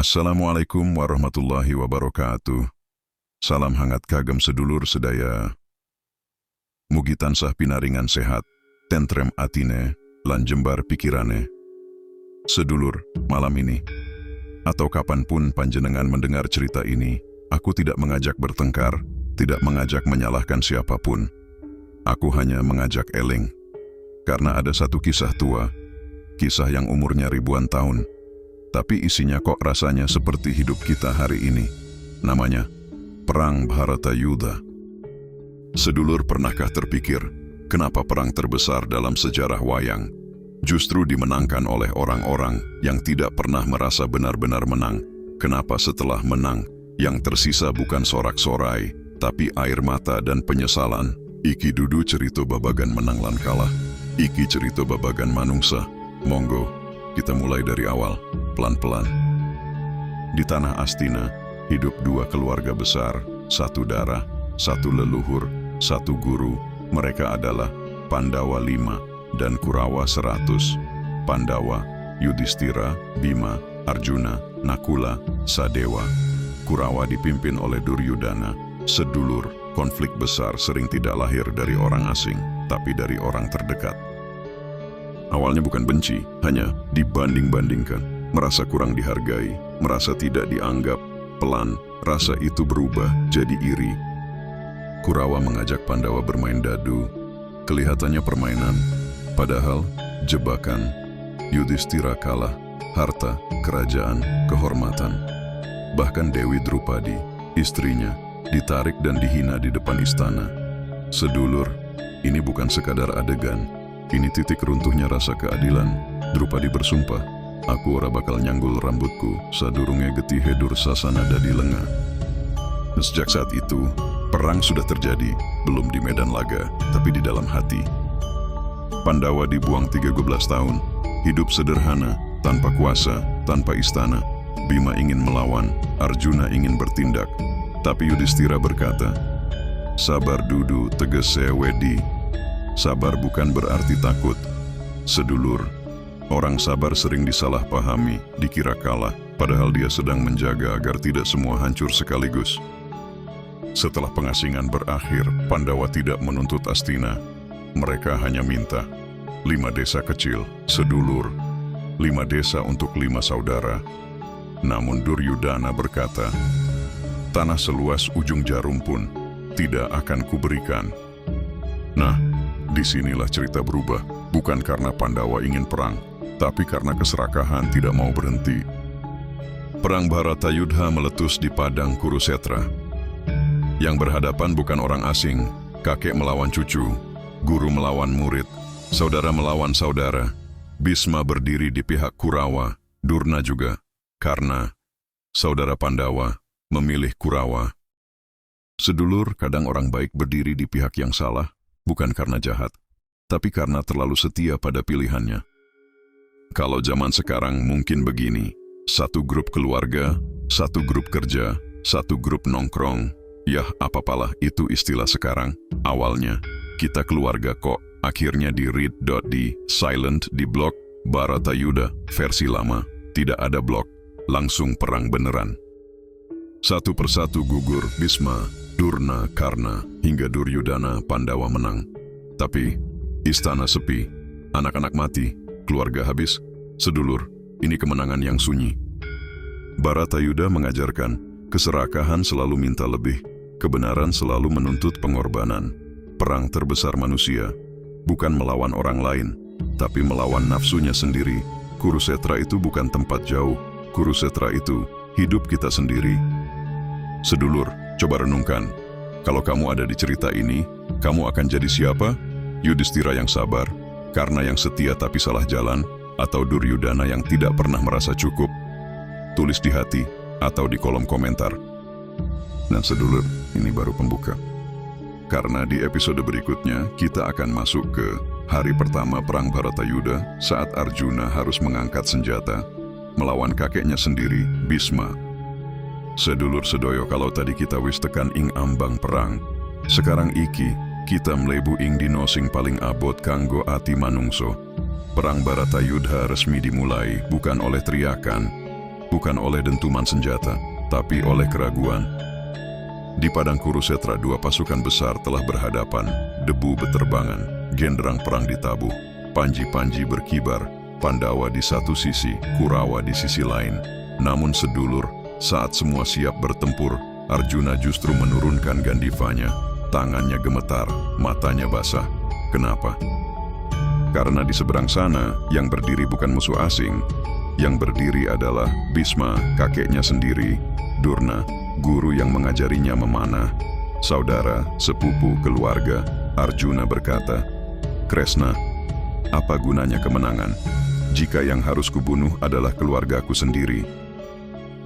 Assalamualaikum warahmatullahi wabarakatuh. Salam hangat kagem sedulur sedaya. Mugi tansah pinaringan sehat, tentrem atine, lan jembar pikirane. Sedulur, malam ini, atau kapanpun panjenengan mendengar cerita ini, aku tidak mengajak bertengkar, tidak mengajak menyalahkan siapapun. Aku hanya mengajak eling. Karena ada satu kisah tua, kisah yang umurnya ribuan tahun, tapi isinya kok rasanya seperti hidup kita hari ini. Namanya Perang Bharatayuddha. Sedulur, pernahkah terpikir, kenapa perang terbesar dalam sejarah wayang justru dimenangkan oleh orang-orang yang tidak pernah merasa benar-benar menang? Kenapa setelah menang, yang tersisa bukan sorak-sorai, tapi air mata dan penyesalan? Iki dudu cerita babagan menang lan kalah. Iki cerita babagan manungsa. Monggo, kita mulai dari awal, pelan-pelan. Di tanah Astina, hidup dua keluarga besar, satu darah, satu leluhur, satu guru. Mereka adalah Pandawa 5 dan Kurawa 100. Pandawa, Yudhistira, Bima, Arjuna, Nakula, Sadewa. Kurawa dipimpin oleh Duryudana. Sedulur, konflik besar sering tidak lahir dari orang asing, tapi dari orang terdekat. Awalnya bukan benci, hanya dibanding-bandingkan, merasa kurang dihargai, merasa tidak dianggap. Pelan, rasa itu berubah jadi iri. Kurawa mengajak Pandawa bermain dadu. Kelihatannya permainan, padahal jebakan. Yudhistira kalah, harta, kerajaan, kehormatan. Bahkan Dewi Drupadi, istrinya, ditarik dan dihina di depan istana. Sedulur, ini bukan sekadar adegan. Ini titik runtuhnya rasa keadilan. Drupadi bersumpah, aku ora bakal nyanggul rambutku sadurunge getihe dursasana dadi lenga. Sejak saat itu, perang sudah terjadi, belum di medan laga, tapi di dalam hati. Pandawa dibuang 13 tahun, hidup sederhana, tanpa kuasa, tanpa istana. Bima ingin melawan, Arjuna ingin bertindak. Tapi Yudhistira berkata, sabar dudu tegese wedi. Sabar bukan berarti takut. Sedulur, orang sabar sering disalahpahami, dikira kalah, padahal dia sedang menjaga agar tidak semua hancur sekaligus. Setelah pengasingan berakhir, Pandawa tidak menuntut Astina. Mereka hanya minta 5 desa kecil, sedulur, 5 desa untuk 5 saudara. Namun Duryudana berkata, tanah seluas ujung jarum pun tidak akan kuberikan. Nah, disinilah cerita berubah, bukan karena Pandawa ingin perang, tapi karena keserakahan tidak mau berhenti. Perang Bharatayuddha meletus di padang Kurusetra. Yang berhadapan bukan orang asing, kakek melawan cucu, guru melawan murid, saudara melawan saudara. Bhisma berdiri di pihak Kurawa, Durna juga, karena saudara Pandawa memilih Kurawa. Sedulur, kadang orang baik berdiri di pihak yang salah, bukan karena jahat, tapi karena terlalu setia pada pilihannya. Kalau zaman sekarang mungkin begini, satu grup keluarga, satu grup kerja, satu grup nongkrong. Yah, apapalah itu istilah sekarang. Awalnya, kita keluarga kok, akhirnya di read.di, silent di blog, Bharatayuddha, versi lama, tidak ada blog, langsung perang beneran. Satu persatu gugur Bhisma, Durna, Karna, hingga Duryudana. Pandawa menang. Tapi, istana sepi, anak-anak mati, keluarga habis. Sedulur, ini kemenangan yang sunyi. Bharatayuddha mengajarkan, keserakahan selalu minta lebih, kebenaran selalu menuntut pengorbanan. Perang terbesar manusia, bukan melawan orang lain, tapi melawan nafsunya sendiri. Kurusetra itu bukan tempat jauh, Kurusetra itu hidup kita sendiri. Sedulur, coba renungkan, kalau kamu ada di cerita ini, kamu akan jadi siapa? Yudhistira yang sabar, Karna yang setia tapi salah jalan, atau Duryudana yang tidak pernah merasa cukup? Tulis di hati atau di kolom komentar. Dan sedulur, ini baru pembuka. Karena di episode berikutnya, kita akan masuk ke hari pertama Perang Bharatayuddha saat Arjuna harus mengangkat senjata, melawan kakeknya sendiri, Bhisma. Sedulur sedoyo, kalau tadi kita wis tekan ing ambang perang, sekarang iki kita mlebu ing dino sing paling abot kanggo ati manungso. Perang Bharatayuddha resmi dimulai bukan oleh teriakan, bukan oleh dentuman senjata, tapi oleh keraguan. Di padang Kurusetra dua pasukan besar telah berhadapan, debu beterbangan, genderang perang ditabuh, panji-panji berkibar, Pandawa di satu sisi, Kurawa di sisi lain. Namun sedulur, saat semua siap bertempur, Arjuna justru menurunkan gandifanya. Tangannya gemetar, matanya basah. Kenapa? Karena di seberang sana, yang berdiri bukan musuh asing. Yang berdiri adalah Bisma, kakeknya sendiri, Durna, guru yang mengajarinya memanah, saudara, sepupu, keluarga. Arjuna berkata, "Kresna, apa gunanya kemenangan jika yang harus kubunuh adalah keluargaku sendiri?"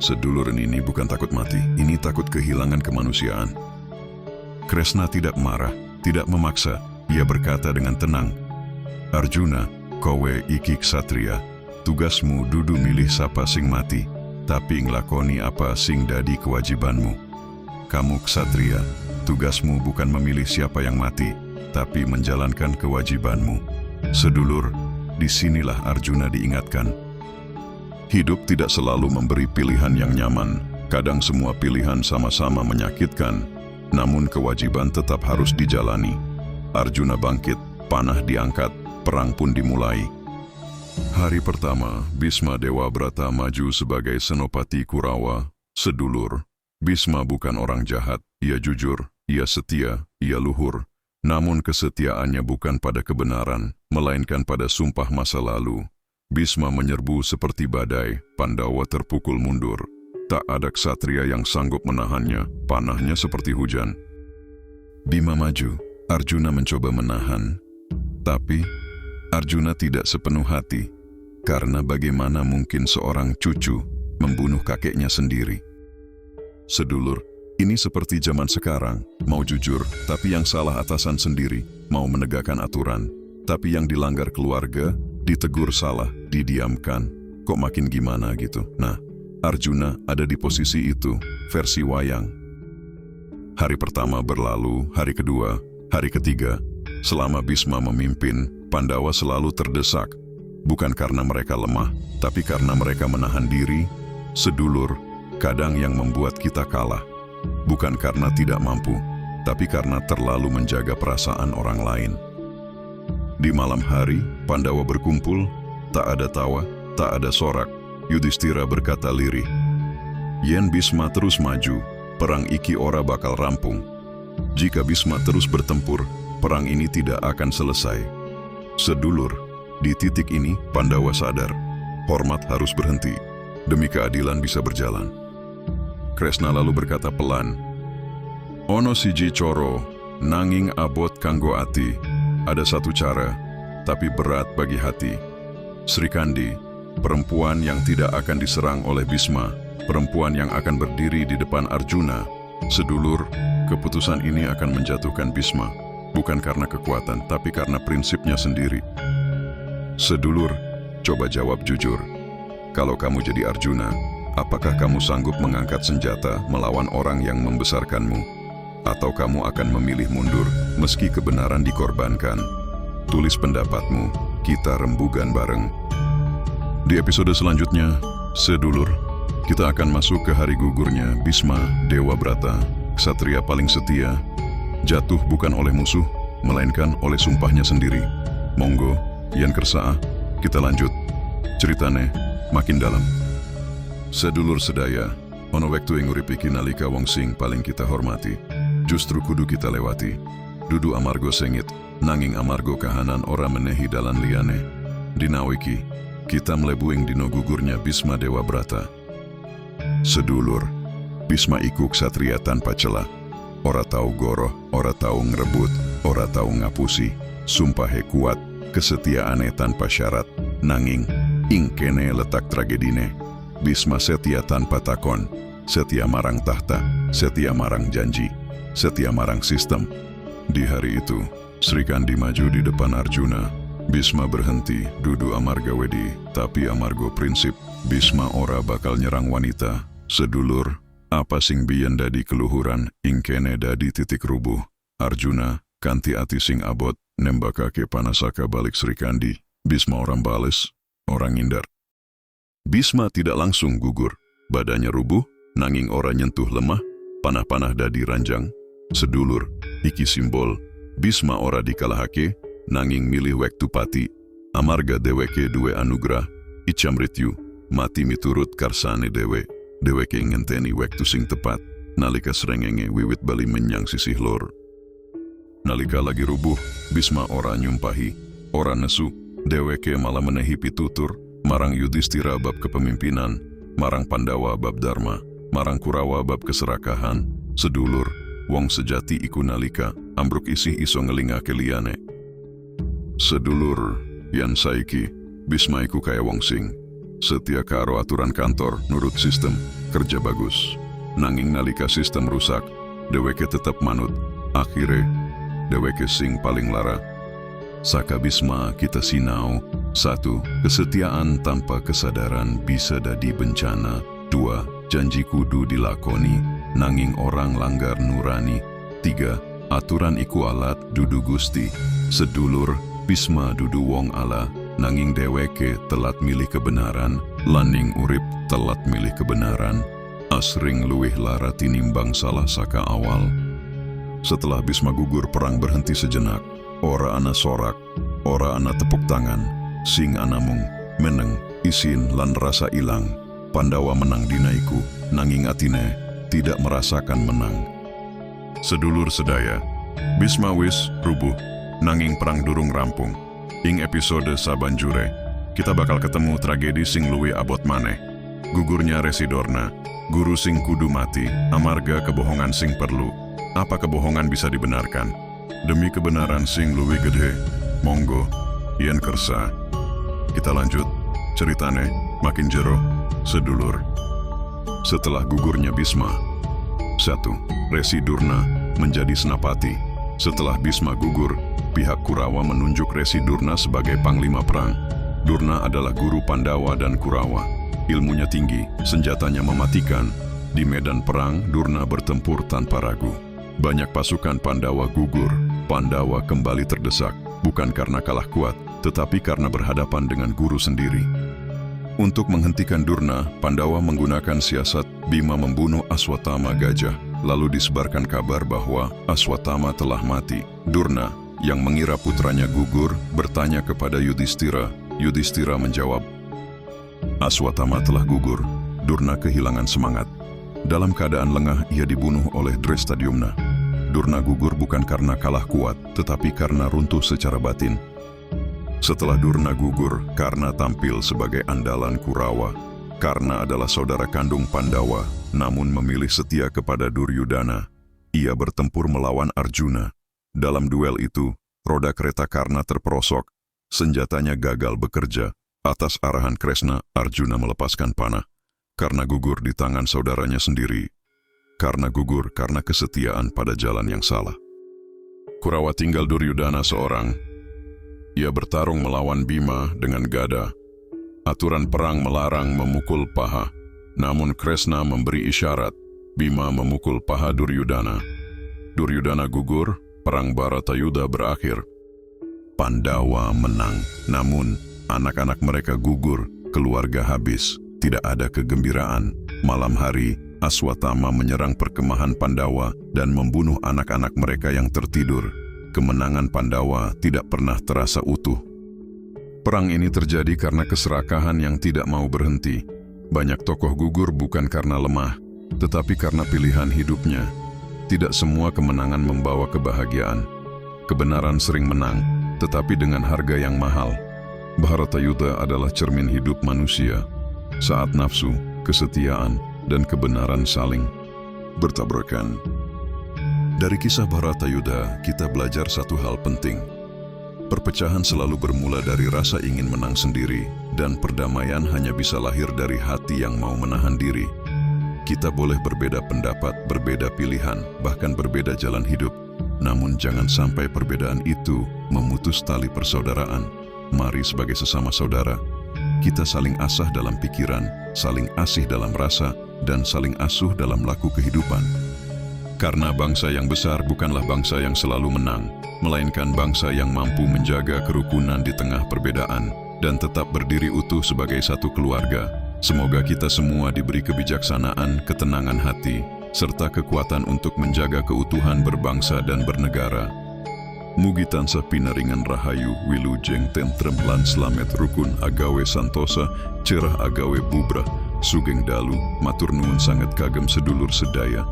Sedulur ini bukan takut mati, ini takut kehilangan kemanusiaan. Kresna tidak marah, tidak memaksa. Ia berkata dengan tenang, "Arjuna, kowe iki ksatria, tugasmu dudu milih sapa sing mati, tapi nglakoni apa sing dadi kewajibanmu. Kamu ksatria, tugasmu bukan memilih siapa yang mati, tapi menjalankan kewajibanmu." Sedulur, disinilah Arjuna diingatkan. Hidup tidak selalu memberi pilihan yang nyaman, kadang semua pilihan sama-sama menyakitkan, namun kewajiban tetap harus dijalani. Arjuna bangkit, panah diangkat, perang pun dimulai. Hari pertama, Bisma Dewa Brata maju sebagai senopati Kurawa. Sedulur, Bisma bukan orang jahat, ia jujur, ia setia, ia luhur. Namun kesetiaannya bukan pada kebenaran, melainkan pada sumpah masa lalu. Bisma menyerbu seperti badai, Pandawa terpukul mundur. Tak ada ksatria yang sanggup menahannya, panahnya seperti hujan. Bima maju, Arjuna mencoba menahan. Tapi Arjuna tidak sepenuh hati, karena bagaimana mungkin seorang cucu membunuh kakeknya sendiri. Sedulur, ini seperti zaman sekarang, mau jujur, tapi yang salah atasan sendiri, mau menegakkan aturan, tapi yang dilanggar keluarga, ditegur salah, didiamkan, kok makin gimana gitu. Nah, Arjuna ada di posisi itu, versi wayang. Hari pertama berlalu, hari kedua, hari ketiga, selama Bisma memimpin, Pandawa selalu terdesak. Bukan karena mereka lemah, tapi karena mereka menahan diri. Sedulur, kadang yang membuat kita kalah, bukan karena tidak mampu, tapi karena terlalu menjaga perasaan orang lain. Di malam hari, Pandawa berkumpul, tak ada tawa, tak ada sorak. Yudhistira berkata lirih, "Yen Bisma terus maju, perang iki ora bakal rampung. Jika Bisma terus bertempur, perang ini tidak akan selesai." Sedulur, di titik ini Pandawa sadar, hormat harus berhenti, demi keadilan bisa berjalan. Kresna lalu berkata pelan, "Ono siji coro, nanging abot kanggo ati." Ada satu cara, tapi berat bagi hati. Srikandi, perempuan yang tidak akan diserang oleh Bisma, perempuan yang akan berdiri di depan Arjuna. Sedulur, keputusan ini akan menjatuhkan Bisma, bukan karena kekuatan, tapi karena prinsipnya sendiri. Sedulur, coba jawab jujur. Kalau kamu jadi Arjuna, apakah kamu sanggup mengangkat senjata melawan orang yang membesarkanmu? Atau kamu akan memilih mundur meski kebenaran dikorbankan? Tulis pendapatmu, kita rembugan bareng. Di episode selanjutnya, sedulur, kita akan masuk ke hari gugurnya Bisma Dewa Brata, ksatria paling setia, jatuh bukan oleh musuh, melainkan oleh sumpahnya sendiri. Monggo, yen kersa, kita lanjut. Ceritane makin dalam. Sedulur sedaya, ono wektu ing urip iki nalika wong sing paling kita hormati justru kudu kita lewati. Dudu amargo sengit, nanging amargo kahanan ora menehi dalan liyane. Dina iki, kita mlebuing dino gugurnya Bisma Dewa Brata. Sedulur, Bisma iku ksatria tanpa celah. Ora tau goroh, ora tau ngrebut, ora tau ngapusi. Sumpahe kuat, kesetiaane tanpa syarat. Nanging, ing kene letak tragedine. Bisma setia tanpa takon, setia marang tahta, setia marang janji, setia marang sistem. Di hari itu, Srikandi maju di depan Arjuna. Bisma berhenti, dudu amarga wedi, tapi amargo prinsip. Bisma ora bakal nyerang wanita. Sedulur, apa sing biyen dadi keluhuran, ing kene dadi titik rubuh. Arjuna, kanthi ati sing abot, nembakake panasaka balik Srikandi. Bisma orang bales, orang ngindar. Bisma tidak langsung gugur. badannya rubuh, nanging ora nyentuh lemah, panah-panah dadi ranjang. Sedulur, iki simbol, Bisma ora dikalahake, nanging milih wektu pati. Amarga dheweke duwe anugrah, icamrityu, mati miturut karsane dewe. Dheweke ngenteni wektu sing tepat, nalika srengenge wiwit bali menyang sisih lor. Nalika lagi rubuh, Bisma ora nyumpahi, ora nesu, dheweke malah menehi pitutur, marang Yudhistira bab kepemimpinan, marang Pandawa bab dharma, marang Kurawa bab keserakahan. Sedulur, wong sejati iku nalika, ambruk isih iso ngelingake liyane. Sedulur, yan saiki, Bisma iku kaya wong sing setia karo aturan kantor nurut sistem, kerja bagus. Nanging nalika sistem rusak, dheweke tetep manut, akhire dheweke sing paling lara. Saka Bisma kita sinau, 1. Kesetiaan tanpa kesadaran bisa dadi bencana. 2. Janji kudu dilakoni, nanging orang langgar nurani. 3. Aturan iku alat dudu Gusti. Sedulur, Bisma dudu wong ala, nanging dheweke telat milih kebenaran, laning urip telat milih kebenaran. Asring luwih lara tinimbang salah saka awal. Setelah Bisma gugur, perang berhenti sejenak. Ora ana sorak, ora ana tepuk tangan, sing ana mung meneng, isin lan rasa ilang. Pandawa menang dinaiku, nanging atine tidak merasakan menang. Sedulur sedaya, Bisma wis rubuh, nanging perang durung rampung. Ing episode sabanjure, kita bakal ketemu tragedi sing luwih abot maneh. Gugurnya Resi Dorna, guru sing kudu mati, amarga kebohongan sing perlu. Apa kebohongan bisa dibenarkan? Demi kebenaran sing luwih gede, monggo, yen kersa. Kita lanjut, ceritane makin jero, sedulur. Setelah gugurnya Bisma, 1. Resi Durna menjadi senapati. Setelah Bisma gugur, pihak Kurawa menunjuk Resi Durna sebagai panglima perang. Durna adalah guru Pandawa dan Kurawa. Ilmunya tinggi, senjatanya mematikan. Di medan perang, Durna bertempur tanpa ragu. Banyak pasukan Pandawa gugur. Pandawa kembali terdesak, bukan karena kalah kuat, tetapi karena berhadapan dengan guru sendiri. Untuk menghentikan Durna, Pandawa menggunakan siasat Bima membunuh Aswatama Gajah, lalu disebarkan kabar bahwa Aswatama telah mati. Durna, yang mengira putranya gugur, bertanya kepada Yudhistira. Yudhistira menjawab, Aswatama telah gugur. Durna kehilangan semangat. Dalam keadaan lengah, ia dibunuh oleh Drestadyumna. Durna gugur bukan karena kalah kuat, tetapi karena runtuh secara batin. Setelah Durna gugur, Karna tampil sebagai andalan Kurawa. Karna adalah saudara kandung Pandawa, namun memilih setia kepada Duryudana. Ia bertempur melawan Arjuna. Dalam duel itu, roda kereta Karna terperosok, senjatanya gagal bekerja. Atas arahan Kresna, Arjuna melepaskan panah. Karna gugur di tangan saudaranya sendiri. Karna gugur karena kesetiaan pada jalan yang salah. Kurawa tinggal Duryudana seorang. Ia bertarung melawan Bima dengan gada. Aturan perang melarang memukul paha, namun Kresna memberi isyarat. Bima memukul paha Duryudana. Duryudana gugur, perang Bharatayuddha berakhir. Pandawa menang, namun anak-anak mereka gugur, keluarga habis. Tidak ada kegembiraan. Malam hari, Aswatama menyerang perkemahan Pandawa dan membunuh anak-anak mereka yang tertidur. Kemenangan Pandawa tidak pernah terasa utuh. Perang ini terjadi karena keserakahan yang tidak mau berhenti. Banyak tokoh gugur bukan karena lemah, tetapi karena pilihan hidupnya. Tidak semua kemenangan membawa kebahagiaan. Kebenaran sering menang, tetapi dengan harga yang mahal. Bharatayuddha adalah cermin hidup manusia. Saat nafsu, kesetiaan, dan kebenaran saling bertabrakan. Dari kisah Bharatayuddha, kita belajar satu hal penting. Perpecahan selalu bermula dari rasa ingin menang sendiri, dan perdamaian hanya bisa lahir dari hati yang mau menahan diri. Kita boleh berbeda pendapat, berbeda pilihan, bahkan berbeda jalan hidup. Namun jangan sampai perbedaan itu memutus tali persaudaraan. Mari sebagai sesama saudara, kita saling asah dalam pikiran, saling asih dalam rasa, dan saling asuh dalam laku kehidupan. Karena bangsa yang besar bukanlah bangsa yang selalu menang, melainkan bangsa yang mampu menjaga kerukunan di tengah perbedaan, dan tetap berdiri utuh sebagai satu keluarga, Semoga kita semua diberi kebijaksanaan, ketenangan hati, serta kekuatan untuk menjaga keutuhan berbangsa dan bernegara. Mugi tansah pinaringan rahayu, wilujeng tentrem lan slamet rukun agawe santosa, cerah agawe bubrah, sugeng dalu, matur nuwun sangat kagem sedulur sedaya.